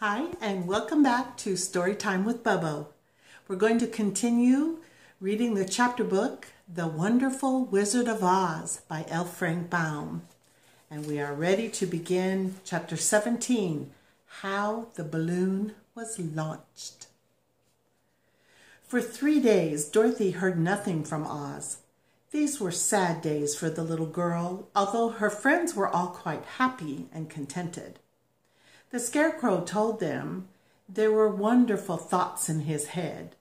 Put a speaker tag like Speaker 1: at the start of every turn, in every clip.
Speaker 1: Hi, and welcome back to Storytime with Bubbo. We're going to continue reading the chapter book, The Wonderful Wizard of Oz by L. Frank Baum. And we are ready to begin chapter 17, How the Balloon Was Launched. For 3 days, Dorothy heard nothing from Oz. These were sad days for the little girl, although her friends were all quite happy and contented. The Scarecrow told them there were wonderful thoughts in his head,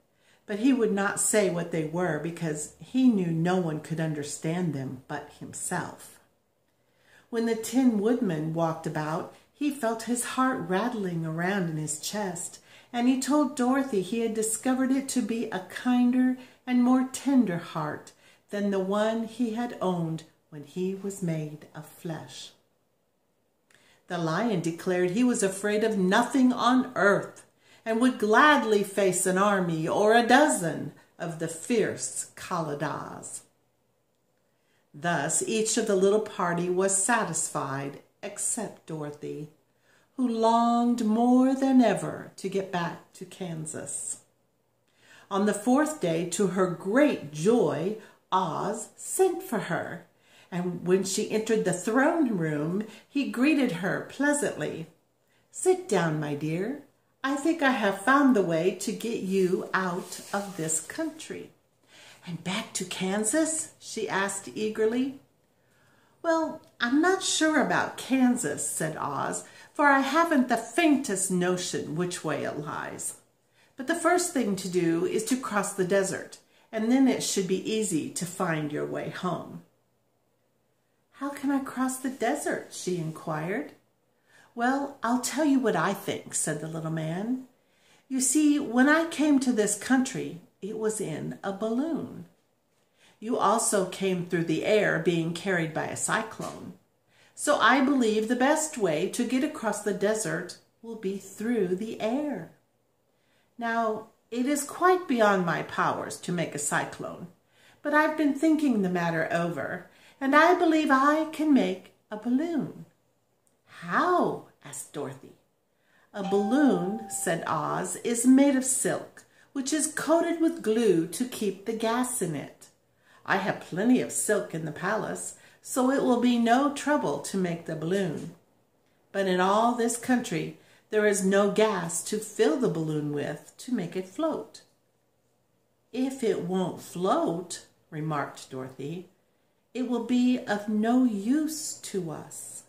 Speaker 1: but he would not say what they were because he knew no one could understand them but himself. When the Tin Woodman walked about, he felt his heart rattling around in his chest, and he told Dorothy he had discovered it to be a kinder and more tender heart than the one he had owned when he was made of flesh. The Lion declared he was afraid of nothing on earth and would gladly face an army or a dozen of the fierce Kaladas. Thus each of the little party was satisfied except Dorothy, who longed more than ever to get back to Kansas. On the 4th day, to her great joy, Oz sent for her, and when she entered the throne room, he greeted her pleasantly. "Sit down, my dear. I think I have found the way to get you out of this country." "And back to Kansas?" she asked eagerly. "Well, I'm not sure about Kansas," said Oz, "for I haven't the faintest notion which way it lies. But the first thing to do is to cross the desert, and then it should be easy to find your way home." "How can I cross the desert?" she inquired. "Well, I'll tell you what I think," said the little man. "You see, when I came to this country, it was in a balloon. You also came through the air, being carried by a cyclone. So I believe the best way to get across the desert will be through the air. Now, it is quite beyond my powers to make a cyclone, but I've been thinking the matter over, and I believe I can make a balloon." "How?" asked Dorothy. "A balloon," said Oz, "is made of silk, which is coated with glue to keep the gas in it. I have plenty of silk in the palace, so it will be no trouble to make the balloon. But in all this country, there is no gas to fill the balloon with to make it float." "If it won't float," remarked Dorothy, "it will be of no use to us."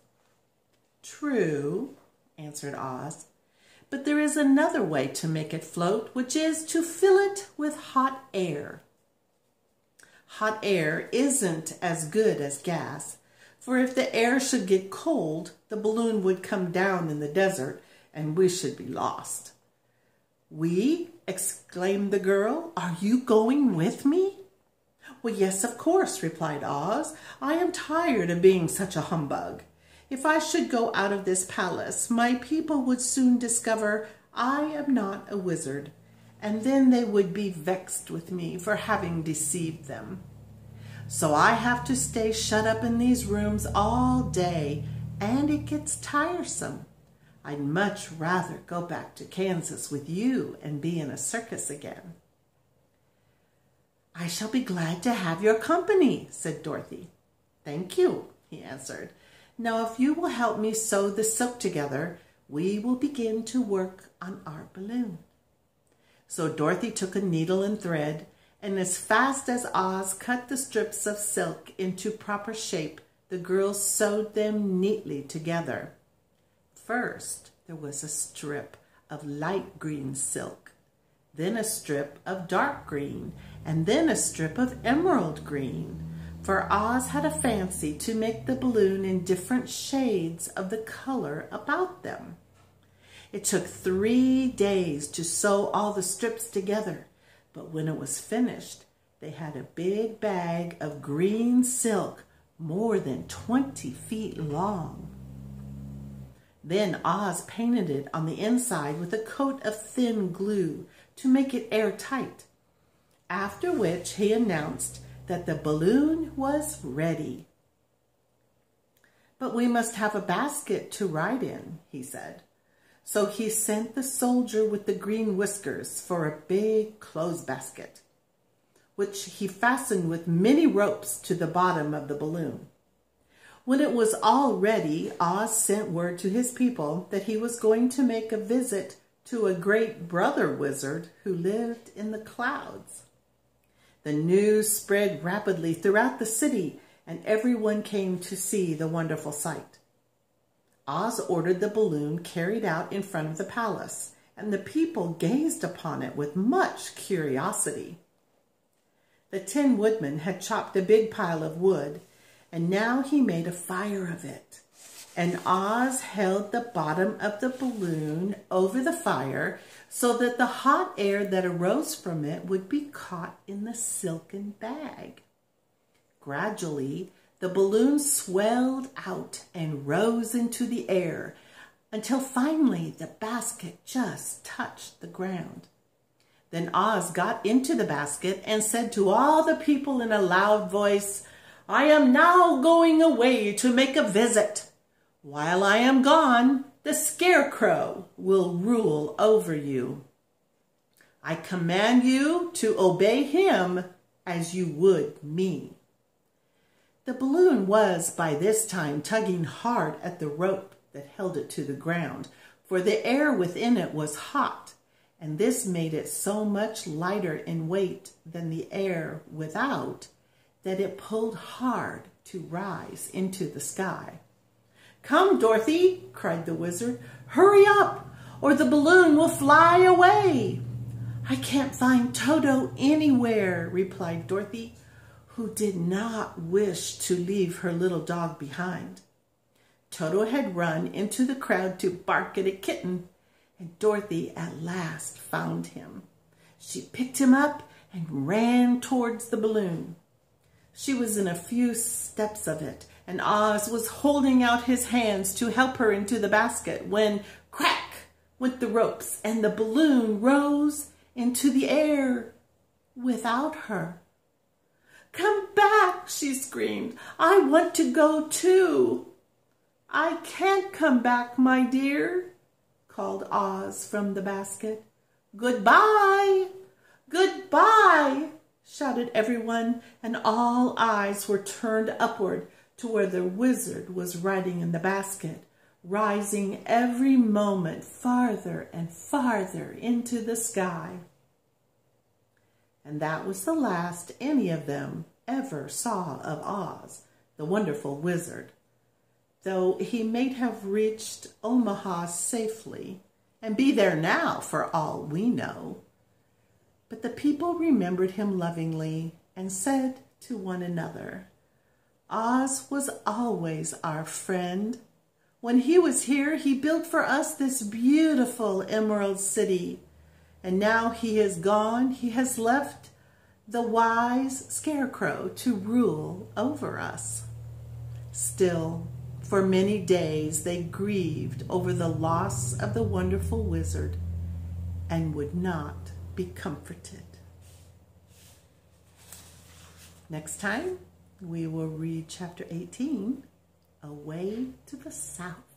Speaker 1: "True," answered Oz, "but there is another way to make it float, which is to fill it with hot air. Hot air isn't as good as gas, for if the air should get cold, the balloon would come down in the desert and we should be lost." "We?" exclaimed the girl. "Are you going with me?" "Well, yes, of course," replied Oz. "I am tired of being such a humbug. If I should go out of this palace, my people would soon discover I am not a wizard, and then they would be vexed with me for having deceived them. So I have to stay shut up in these rooms all day, and it gets tiresome. I'd much rather go back to Kansas with you and be in a circus again." "I shall be glad to have your company," said Dorothy. "Thank you," he answered. "Now, if you will help me sew the silk together, we will begin to work on our balloon." So Dorothy took a needle and thread, and as fast as Oz cut the strips of silk into proper shape, the girls sewed them neatly together. First, there was a strip of light green silk, then a strip of dark green, and then a strip of emerald green, for Oz had a fancy to make the balloon in different shades of the color about them. It took 3 days to sew all the strips together, but when it was finished, they had a big bag of green silk more than 20 feet long. Then Oz painted it on the inside with a coat of thin glue to make it airtight, after which he announced that the balloon was ready. "But we must have a basket to ride in," he said. So he sent the soldier with the green whiskers for a big clothes basket, which he fastened with many ropes to the bottom of the balloon. When it was all ready, Oz sent word to his people that he was going to make a visit to a great brother wizard who lived in the clouds. The news spread rapidly throughout the city, and everyone came to see the wonderful sight. Oz ordered the balloon carried out in front of the palace, and the people gazed upon it with much curiosity. The Tin Woodman had chopped a big pile of wood, and now he made a fire of it. And Oz held the bottom of the balloon over the fire so that the hot air that arose from it would be caught in the silken bag. Gradually, the balloon swelled out and rose into the air until finally the basket just touched the ground. Then Oz got into the basket and said to all the people in a loud voice, "I am now going away to make a visit. While I am gone, the Scarecrow will rule over you. I command you to obey him as you would me." The balloon was by this time tugging hard at the rope that held it to the ground, for the air within it was hot, and this made it so much lighter in weight than the air without that it pulled hard to rise into the sky. "Come, Dorothy," cried the wizard. "Hurry up, or the balloon will fly away." "I can't find Toto anywhere," replied Dorothy, who did not wish to leave her little dog behind. Toto had run into the crowd to bark at a kitten, and Dorothy at last found him. She picked him up and ran towards the balloon. She was in a few steps of it, and Oz was holding out his hands to help her into the basket when crack went the ropes and the balloon rose into the air without her. "Come back," she screamed. "I want to go too." "I can't come back, my dear," called Oz from the basket. "Goodbye! Goodbye!" shouted everyone, and all eyes were turned upward to where the wizard was riding in the basket, rising every moment farther and farther into the sky. And that was the last any of them ever saw of Oz, the wonderful wizard, though he may have reached Omaha safely and be there now for all we know. But the people remembered him lovingly and said to one another, "Oz was always our friend. When he was here, he built for us this beautiful Emerald City. And now he is gone, he has left the wise Scarecrow to rule over us." Still, for many days they grieved over the loss of the wonderful wizard and would not be comforted. Next time, we will read chapter 18, Away to the South.